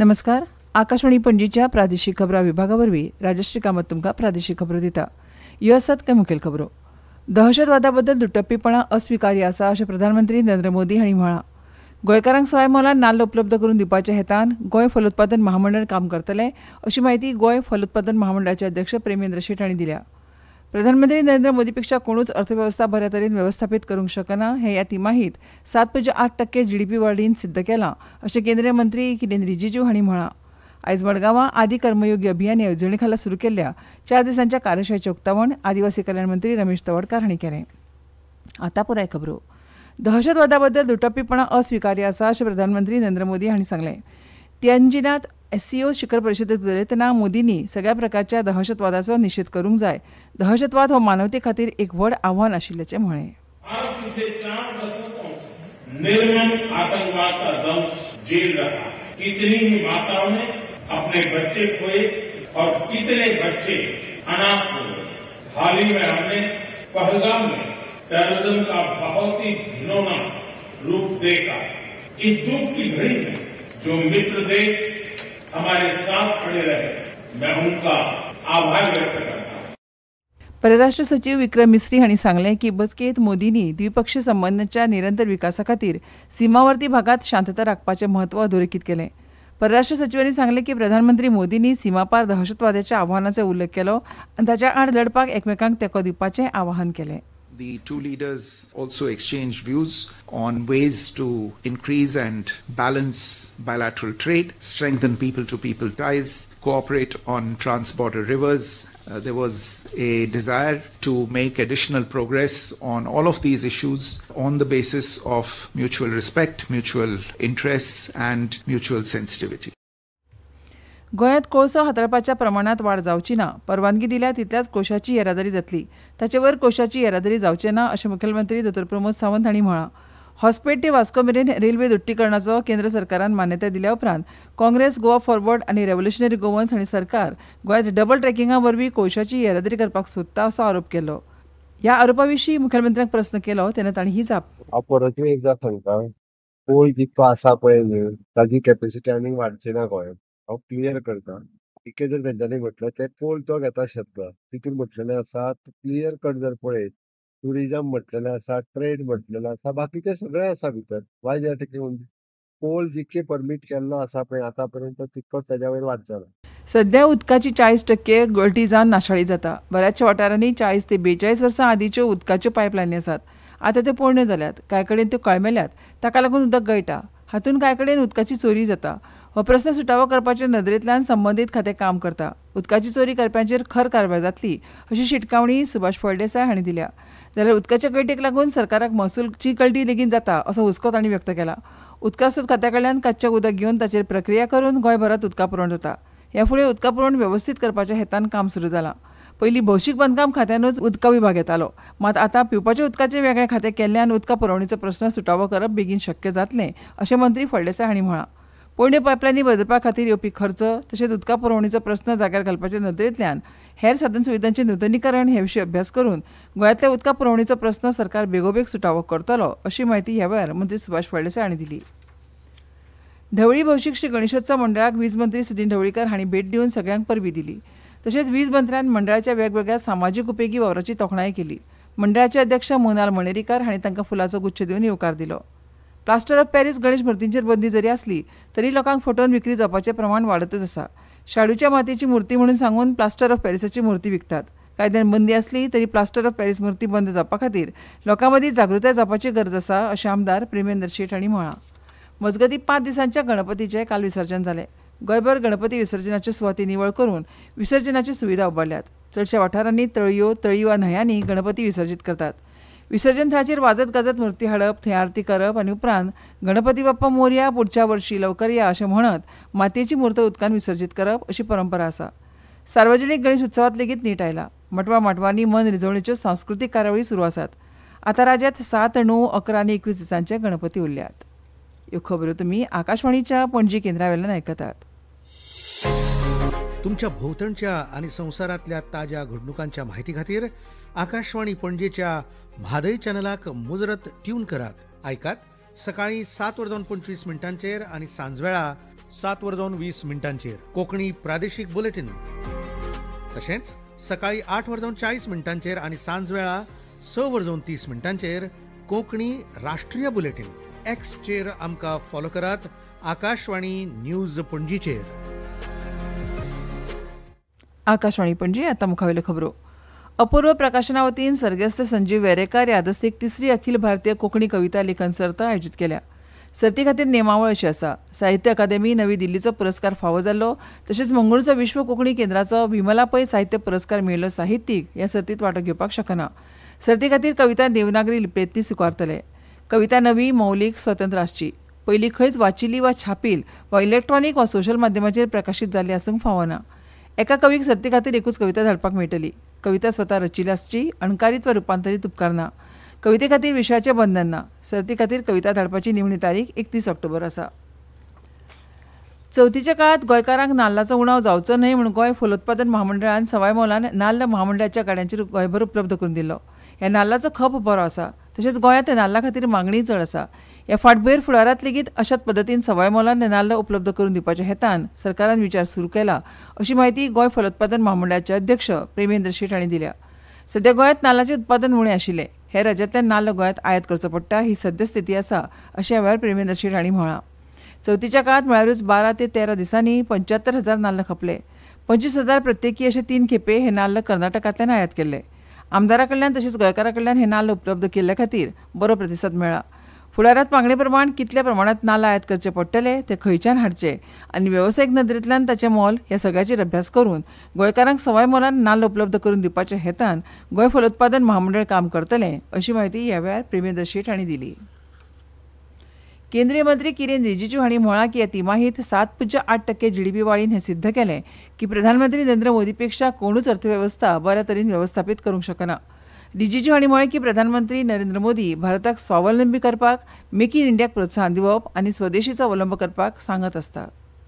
नमस्कार. आकाशवाणी पणजीच्या प्रादेशीक खबरां विभागा वरवीं राजश्री कामत तुमकां प्रादेशीक खबरो दिता. ह्यो आसात कांय मुखेल खबरो. दहशतवादा बद्दल दुटप्पीपणां अस्विकार्य आसा अशें प्रधानमंत्री नरेंद्र मोदी हांणी म्हळां. गोंयकारांक सवाय मोलान नाल्ल उपलब्ध करून दिवपाच्या हेतान गोंय फलोत्पादन महामंडळ काम करतलें अशी माहिती गोंय फलोत्पादन महामंडळाचे अध्यक्ष प्रेमेंद्र शेट हांणी दिल्या. प्रधानमंत्री नरेंद्र मोदी पेक्षा कोणूच अर्थवेवस्था बऱ्या तरेन वेवस्थापीत करूंक शकना हें ह्या तिमाहीत 7.8% जीडीपी वाडीन सिद्ध केलां अशें केंद्रीय मंत्री किरेन रिजिजू हांणी म्हळां. आयज मडगांवां आदी कर्मयोगी अभियान येवजणे खाला सुरू केल्ल्या 4 दिसांच्या कार्यशाळेचें उक्तावण आदिवासी कल्याण मंत्री रमेश तवडकार हांणी केलें. आतां पुराय खबरो. दहशतवादा बद्दल दुटप्पीपणां अस्विकार्य आसा अशें प्रधानमंत्री नरेंद्र मोदी हांणी सांगलें. तियानजिनात SCO शिखर परिशदेंत उलयतना मोदींनी सगळ्या प्रकारच्या दहशतवादाचो निशेध करूंक जाय. दहशतवाद हो मानवते खातीर एक व्हड आव्हान आशिल्ल्याचें म्हळें. निर्मम आतंकवाद का दंश झेल रहा. कितनी ही माताओं ने अपने बच्चे खोए और कितने बच्चे अनाथ हुए. हाल ही में हमने पहलगाम में टेररिज्म का बहुत ही घिनौना रूप देखा. इस दुख की घड़ी में जो मित्र देश हमारे साथ खड़े रहे, मैं उनका आभार व्यक्त करता हूं. परराष्ट्र सचिव विक्रम मिस्री हांणी सांगलें की बसकेंत मोदींनी द्विपक्षीय संबंदांच्या निरंतर विकासा खातीर सीमावर्ती भागात शांतता राखपाचें म्हत्व अधोरेखीत केलें. परराष्ट्र सचिवांनी सांगलें की प्रधानमंत्री मोदींनी सीमापार दहशतवादाच्या आव्हानाचो उल्लेख केलो आनी ताच्या आड लढपाक एकमेकांक तेंको दिवपाचें आवाहन केलें. The two leaders also exchanged views on ways to increase and balance bilateral trade, strengthen people-to-people ties, cooperate on trans-border rivers. There was a desire to make additional progress on all of these issues on the basis of mutual respect, mutual interests and mutual sensitivity. गोंयांत कोळसो हाताळपाच्या प्रमाणात वाड जावची ना. परवानगी दिल्या तितल्याच कोळशाची येरादारी जातली. ताचे वयर कोळशाची येरादारी जावचें ना अशें मुखेलमंत्री दोतोर प्रमोद सावंत हांणी म्हळां. हॉस्पेट ते वास्को मेरेन रेल्वे दुट्टीकरणाचो केंद्र सरकारान मान्यताय दिल्या उपरांत काँग्रेस, गोवा फॉरवर्ड आनी रेव्होल्युशनरी गोवन्स हांणी सरकार गोंयांत डबल ट्रॅकिंगा वरवीं कोळशाची येरादारी करपाक सोदता असो आरोप केलो. ह्या आरोपा विशीं मुखेलमंत्र्यांक प्रस्न केलो तेन्ना तांणी ही जाप. हांव परत एकदां सांगता, कोळ जितको आसा पळय न्ही ताजी कॅपेसिटी आनीक वाडची ना गोंयांत. हांव क्लियर करता. इतके जर तेंच्यांनी म्हटलें ते कोळ तो घेता शेतकार तितून म्हटलेलें आसा क्लियर कट जर पळयत टुरिजम म्हटलेलें आसा, ट्रेड म्हटलेलें आसा, बाकीचें सगळें आसा भितर. वाय दॅट कोळ जितके परमीट केल्लो आसा पळय आतां पर्यंत तितकोच तेज्या वयर वाडचो ना. सध्या उदकाची 40% गळटी जावन नाशाडी जाता. बऱ्याचशा वाठारांनी 40 ते 42 वर्सां आदींच्यो उदकाच्यो पायपलायनी आसात. आतां त्यो पोरण्यो जाल्यात. कांय कडेन त्यो कळमेल्यात. ताका लागून उदक गळटा. हातून कांय कडेन उदकाची चोरी जाता. हो प्रस्न सुटावो करपाचे नदरेंतल्यान संबंदीत खातें काम करता. उदकाची चोरी करप्यांचेर खर कारवाय जातली अशी शिटकावणी सुभाष फळदेसाय हांणी दिल्या. जाल्यार उदकाच्या गळटेक लागून सरकाराक महसूलची गळटी लेगीत जाता असो हुस्को तांणी व्यक्त केला. उदकासोद खात्या कडल्यान कच्चें उदक घेवन ताचेर प्रक्रिया करून गोंयभरांत उदका पुरवण जाता. ह्या फुडें उदका पुरवण वेवस्थीत करपाच्या हेतान काम सुरू जालां. पयलीं भौशीक बांदकाम खात्यानूच उदका विभाग येतालो. मात आतां पिवपाच्या उदकाचें वेगळें खातें केल्ल्यान उदका पुरवणीचो प्रस्न सुटावो करप बेगीन शक्य जातलें अशें मंत्री फळदेसाय हांणी म्हळां. पोरण्यो पायपलायनी बदलपा खातीर येवपी खर्च तशेंच उदका पुरवणीचो प्रस्न जाग्यार घालपाचे नदरेंतल्यान हेर साधन सुविधांचें नूतनीकरण हे विशीं अभ्यास करून गोंयांतल्या उदका पुरवणीचो प्रस्न सरकार बेगोबेग सुटावो करतलो अशी माहिती ह्या वेळार मंत्री सुभाष फळदेसाय हांणी दिली. ढवळी भौशीक श्री गणेशोत्सव मंडळाक वीज मंत्री सुदीन ढवळीकर हांणी भेट दिवन सगळ्यांक परबीं दिली. तशेंच वीज मंत्र्यान मंडळाच्या वेगवेगळ्या सामाजीक उपेगी वावराची तोखणाय केली. मंडळाचे अध्यक्ष मोनाल मणेरीकार हांणी तांकां फुलांचो गुच्छ दिवन येवकार दिलो. प्लास्टर ऑफ पॅरीस गणेश मुर्तींचेर बंदी जरी आसली तरी लोकांक फटोवन विक्री जावपाचें प्रमाण वाडतच आसा. शाडूच्या मातयेची मुर्ती म्हणून सांगून प्लास्टर ऑफ पॅरिसाची मुर्ती विकतात. कायद्यान बंदी आसली तरी प्लास्टर ऑफ पॅरीस मुर्ती बंद जावपा खातीर लोकां मदीं जागृताय जावपाची गरज आसा अशें आमदार प्रेमेंद्र शेट हांणी म्हळां. मजगतीं 5 दिसांच्या गणपतीचें काल विसर्जन जालें. गोंयभर गणपती विसर्जनाच्यो सुवाती निवळ करून विसर्जनाची सुविधा उबारल्यात. चडशा वाठारांनी तळयो वा न्हंयांनी गणपती विसर्जीत करतात. विसर्जन थळाचेर वाजत गाजत मुर्ती हाडप, थंय आरती करप आनी उपरांत गणपती बाप्पा मोरया, पुढच्या वर्षी लवकर या अशें म्हणत मातयेची मूर्त उदकान विसर्जीत करप अशी परंपरा आसा. सार्वजनीक गणेश उत्सवात लेगीत नीट आयला. माटवांनी मन रिजवणेच्यो सांस्कृतीक कार्यावळी सुरू आसात. आतां राज्यांत 7, 9, 11 आनी 21 दिसांचे गणपती उरल्यात. ह्यो खबरो तुमी आकाशवाणीच्या पणजी केंद्रावेल्यान आयकतात. तुमच्या भोवतणच्या आणि संवसारांतल्या ताज्या घडणुकांच्या माहिती खातीर आकाशवाणी पणजेच्या म्हादय चॅनलाक मुजरत ट्यून करात. आयकात सकाळीं 7:25 आणि सांजवेळा 7:20 कोंकणी प्रादेशीक बुलेटिन, तशेंच सकाळी 8:40 आणि सांज वेळा 6:30 कोंकणी राष्ट्रीय बुलेटिन. एक्सचेर आमकां फॉलो करात. आकाशवाणी न्यूज पणजीचेर. आकाशवाणी पणजी. आतां मुखावेल्यो खबरो. अपूर्व प्रकाशना वतीन सर्गेस्त संजीव वेरेकार यादस्तीक 3री अखिल भारतीय कोंकणी कविता लेखन सर्त आयोजीत केल्या. सर्ती खातीर नेमावळ अशी आसा. साहित्य अकादेमी नवी दिल्लीचो पुरस्कार फावो जाल्लो, तशेंच मंगळूरचो विश्व कोंकणी केंद्राचो विमला पै साहित्य पुरस्कार मेळिल्लो साहित्यीक ह्या सर्तींत वांटो घेवपाक शकना. सर्ती खातीर कविता देवनागरी लिपयेंतली स्विकारतले. कविता नवी, मौलीक, स्वतंत्र आसची. पयलीं खंयच वाचिल्ली वा छापील वा इलेक्ट्रॉनीक वा सोशल माध्यमाचेर प्रकाशीत जाल्ली आसूंक फावना. एका कवीक सर्ती खातीर एकूच कविता धाडपाक मेळटली. कविता स्वता रचिल्ली आसची. अणकारीत वा रुपांतरीत उपकार ना. कविते खातीर विशयाचें बंधन ना. सर्ती खातीर कविता धाडपाची निमणी तारीख 31 ऑक्टोबर आसा. चवथीच्या काळात गोंयकारांक नाल्लाचो उणाव जावचो न्हय म्हूण गोंय फलोत्पादन महामंडळान सवाय मोलान नाल्ल महामंडळाच्या गाड्यांचेर गोंयभर उपलब्ध करून दिल्लो. ह्या नाल्लाचो खप बरो आसा. तशेंच गोंयांत ह्या नाल्ला खातीर मागणी चड आसा. ह्या फाटभुंयेर फुडारात लेगीत अशाच पद्दतीन सवाय मोलान नाल्ल उपलब्ध करून दिवपाच्या हेतान सरकारान विचार सुरू केला, अशी माहिती गोंय फलोत्पादन महामंडळाचे अध्यक्ष प्रेमेंद्र शेट हांणी दिल्या. सध्या गोंयांत नाल्लाचें उत्पादन उणें आशिल्लें. हेर राज्यांतल्यान नाल्ल गोंयांत आयात करचो पडटा, ही सद्यस्थिती आसा, अशें ह्या वेळार प्रेमेंद्र शेट हांणी म्हळां. चवथीच्या काळात म्हळ्यारूच 12 ते 13 दिसांनी 75,000 नाल्ल खपले. 25,000 प्रत्येकी अशे 3 खेपे हे नाल्ल कर्नाटकांतल्यान आयात केल्ले. आमदारा कडल्यान तशेंच गोंयकारां कडल्यान हे नाल्ल उपलब्ध केल्ल्या खातीर बरो प्रतिसाद मेळ्ळा. फुडारात मागणे प्रमाण कितल्या प्रमाणात नाल्ल आयात करचे पडटले, ते खंयच्यान हाडचे आनी वेवसायीक नदरेंतल्यान ताचें मोल ह्या सगळ्याचेर अभ्यास करून गोंयकारांक सवाय मोलान नाल्ल उपलब्ध करून दिवपाच्या हेतान गोंय फलोत्पादन महामंडळ काम करतलें, अशी माहिती ह्या वेळार प्रेमेंद्र शेट हांणी दिली. केंद्रीय मंत्री किरेन रिजिजू हांणी म्हळां की ह्या तिमाहीत 7.8% GDP वाडीन हें सिद्ध केलें की प्रधानमंत्री नरेंद्र मोदी पेक्षा कोणूच अर्थवेवस्था बऱ्या तरेन वेवस्थापीत करूंक शकना. रिजिजू हांणी म्हळें की प्रधानमंत्री नरेंद्र मोदी भारताक स्वावलंबी करपाक, मेक इन इंडियाक प्रोत्साहन दिवप आनी स्वदेशीचो अवलंब करपाक सांगत आसता.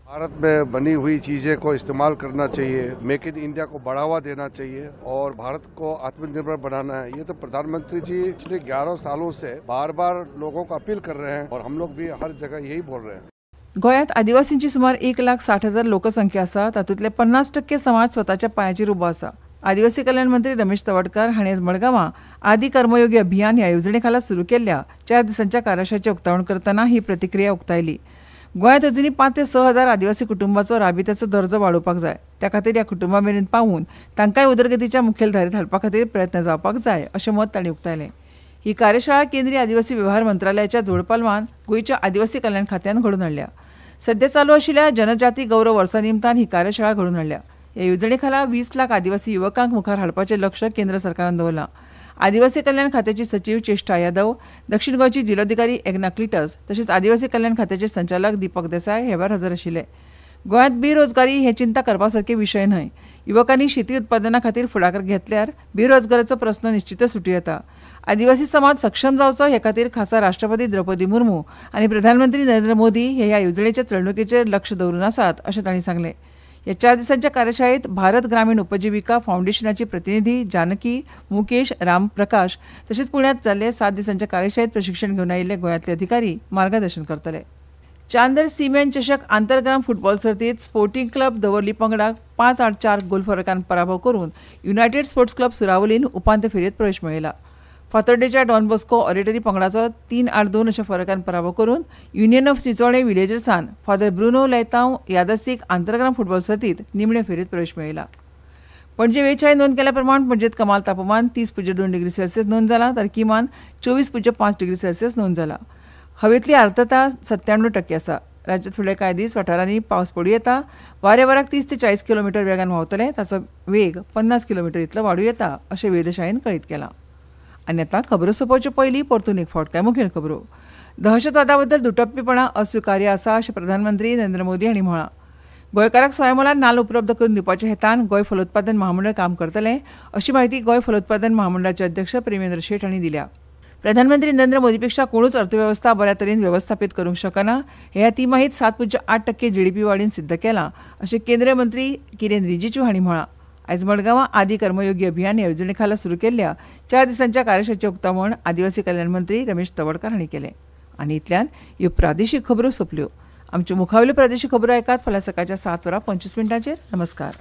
भारत में बनी हुई चीज़ें को इस्तेमाल करना चाहिए, मेक इन इंडिया को बढ़ावा देना चाहिए और भारत को आत्मनिर्भर बनाना है. ये तो प्रधानमंत्री जी पिछले 11 सालों से बार बार लोगों को अपील कर रहे हैं और हम लोग भी हर जगह यही बोल रहे हैं. गोंयांत आदिवासींची सुमार 1,60,000 लोकसंख्या आसा. तातूंतले 50% समाज स्वताच्या पांयाचेर उबो आसा. आदिवासी कल्याण मंत्री रमेश तवडकार हांणी आयज मडगांवां आदी कर्मयोगी अभियान ह्या येवजणे खाला सुरू केल्ल्या 4 दिसांच्या कार्याशाळेचें उक्तावण करतना ही प्रतिक्रिया उक्तायली. गोंयांत अजुनी 5 ते 6,000 आदिवासी कुटुंबांचो राबित्याचो दर्जो वाडोवपाक जाय. त्या खातीर ह्या कुटुंबां मेरेन पावून तांकांय उदरगतीच्या मुखेल धारेर हाडपा खातीर प्रयत्न जावपाक जाय, अशें मत तांणी उक्तायलें. ही कार्यशाळा केंद्रीय आदिवासी वेव्हार मंत्रालयाच्या जोडपालवान गोंयच्या आदिवासी कल्याण खात्यान घडोवन हाडल्या. सध्या चालू आशिल्ल्या जनजाती गौरव वर्सा निमतान ही कार्यशाळा घडोवन हाडल्या. ह्या येवजणे खाला 20 लाख आदिवासी युवकांक मुखार हाडपाचें लक्ष्य केंद्र सरकारान दवरलां. आदिवासी कल्याण खात्याची सचिव चेष्टा यादव, दक्षिण गोंयची जिल्लोधिकारी एग्ना क्लिटस तशेंच आदिवासी कल्याण खात्याचे संचालक दीपक देसाय ह्या वेळार हजर आशिल्ले. गोंयांत बेरोजगारी हे चिंता करपासारखे विशय न्हय. युवकांनी शेती उत्पादना खातीर फुडाकार घेतल्यार बेरोजगाराचो प्रस्न निश्चितच सुटी येता. आदिवासी समाज सक्षम जावचो हे खातीर खासा राष्ट्रपती द्रौपदी मुर्मू आनी प्रधानमंत्री नरेंद्र मोदी हे ह्या येवजणेच्या चलणुकेचेर लक्ष दवरून आसात, अशें तांणी सांगलें. ह्या 4 दिसांच्या कार्यशाळेत भारत ग्रामीण उपजिविका फाउंडेशनाची प्रतिनिधी जानकी, मुकेश, रामप्रकाश तशेंच पुण्यात जाल्ले 7 दिसांच्या कार्यशाळेत प्रशिक्षण घेवन आयिल्ले गोंयांतले अधिकारी मार्गदर्शन करतले. चांदर सिमेन चषक आंतरग्राम फुटबॉल सर्तीत स्पोर्टिंग क्लब दवर्ली पंगडाक 5-8-4 गोल फरकान पराभव करून युनायटेड स्पोर्ट्स क्लब सुरावलीन उपांत्य फेरयेत प्रवेश मेळयला. फातर्डेच्या डॉन बॉस्को ऑडिटरी पंगडाचो 3-8-2 अशा फरकान पराभव करून युनियन ऑफ चिंचोळे विलेजर्सान फादर ब्रुनो लैतांव यादस्तीक आंतरग्राम फुटबॉल सर्तीत निमणे फेरयेत प्रवेश मेळयला. पणजे वेधशाळेन नोंद केल्या प्रमाण पणजेत कमाल तापमान 30.2 डिग्री सेल्सियस नोंद जाला, तर किमान 24.5 डिग्री सेल्सियस नोंद जाला. हवेतली आर्द्रता 97% आसा. राज्यात फुडले कांय दीस वाठारांनी पावस पडूं येता. वारे वराक 30 ते 40 किलोमीटर वेगान व्हांवतले, ताचो वेग 50 किलोमीटर इतलो वाडूं येता, अशें वेधशाळेन कळीत केलां. आनी आतां खबरो सोंपोवचे पयलीं परतून एक फावट कांय मुखेल खबरो. दहशतवादा बद्दल दुटप्पीपणां अस्विकार्य आसा, अशें प्रधानमंत्री नरेंद्र मोदी हांणी म्हळां. गोंयकारांक स्वयंमोलान नाल्ल उपलब्ध करून दिवपाच्या हेतान गोंय फलोत्पादन महामंडळ काम करतलें, अशी माहिती गोंय फलोत्पादन महामंडळाचे अध्यक्ष प्रेमेंद्र शेट हांणी दिल्या. प्रधानमंत्री नरेंद्र मोदी पेक्षा कोणूच अर्थवेवस्था बऱ्या तरेन वेवस्थापीत करूंक शकना. ह्या तिमाहीत 7.8% GDP वाडीन सिद्ध केलां, अशें केंद्रीय मंत्री किरेन रिजिजू हांणी म्हळां. आयज मडगांवां आदी कर्मयोगी अभियान ह्या येवजणे खाला सुरू केल्ल्या 4 दिसांच्या कार्यशाळेचें उक्तावण आदिवासी कल्याण मंत्री रमेश तवडकार हांणी केलें. आनी इतल्यान ह्यो प्रादेशीक खबरो सोंपल्यो. आमच्यो मुखावेल्यो प्रादेशीक खबरो ऐकात फाल्यां सकाळच्या 7:25 नमस्कार.